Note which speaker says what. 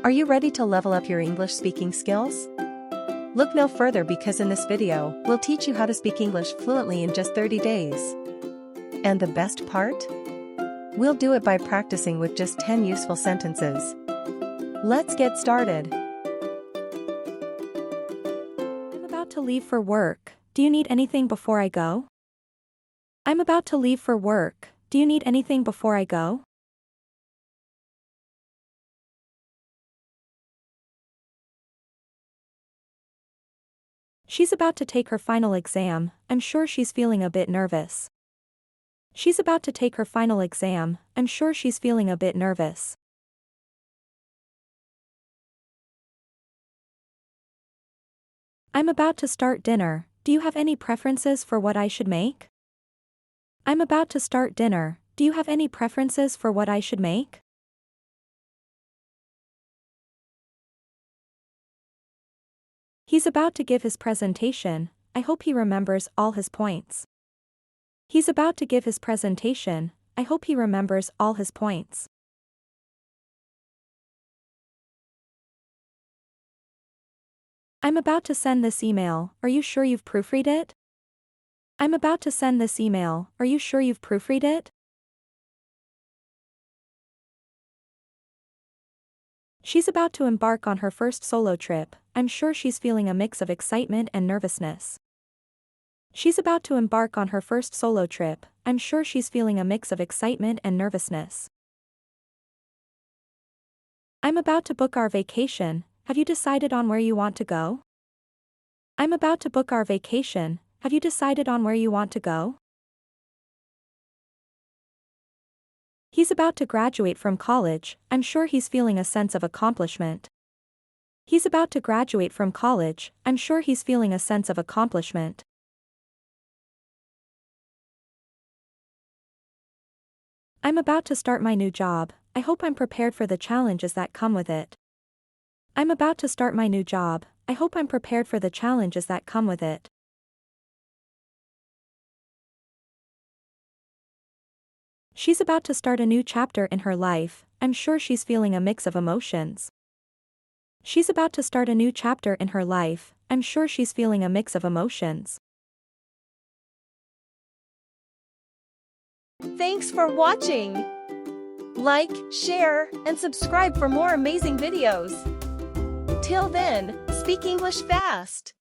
Speaker 1: Are you ready to level up your English speaking skills? Look no further because in this video, we'll teach you how to speak English fluently in just 30 days. And the best part? We'll do it by practicing with just 10 useful sentences. Let's get started.
Speaker 2: I'm about to leave for work. Do you need anything before I go? I'm about to leave for work. Do you need anything before I go? She's about to take her final exam. I'm sure she's feeling a bit nervous. She's about to take her final exam. I'm sure she's feeling a bit nervous. I'm about to start dinner. Do you have any preferences for what I should make? I'm about to start dinner. Do you have any preferences for what I should make? He's about to give his presentation. I hope he remembers all his points. He's about to give his presentation. I hope he remembers all his points. I'm about to send this email. Are you sure you've proofread it? I'm about to send this email. Are you sure you've proofread it? She's about to embark on her first solo trip. I'm sure she's feeling a mix of excitement and nervousness. She's about to embark on her first solo trip. I'm sure she's feeling a mix of excitement and nervousness. I'm about to book our vacation. Have you decided on where you want to go? I'm about to book our vacation. Have you decided on where you want to go? He's about to graduate from college. I'm sure he's feeling a sense of accomplishment. He's about to graduate from college. I'm sure he's feeling a sense of accomplishment. I'm about to start my new job. I hope I'm prepared for the challenges that come with it. I'm about to start my new job. I hope I'm prepared for the challenges that come with it. She's about to start a new chapter in her life. I'm sure she's feeling a mix of emotions. She's about to start a new chapter in her life. I'm sure she's feeling a mix of emotions.
Speaker 1: Thanks for watching. Like, share, and subscribe for more amazing videos. Till then, speak English fast.